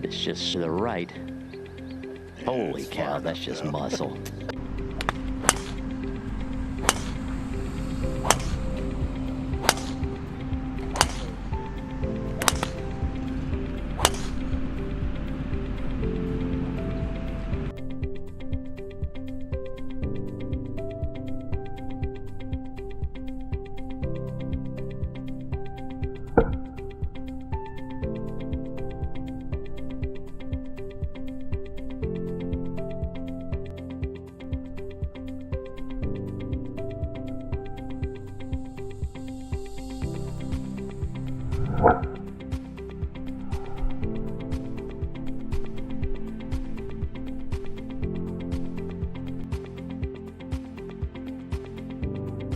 It's just to the right. Holy cow, that's just muscle. What?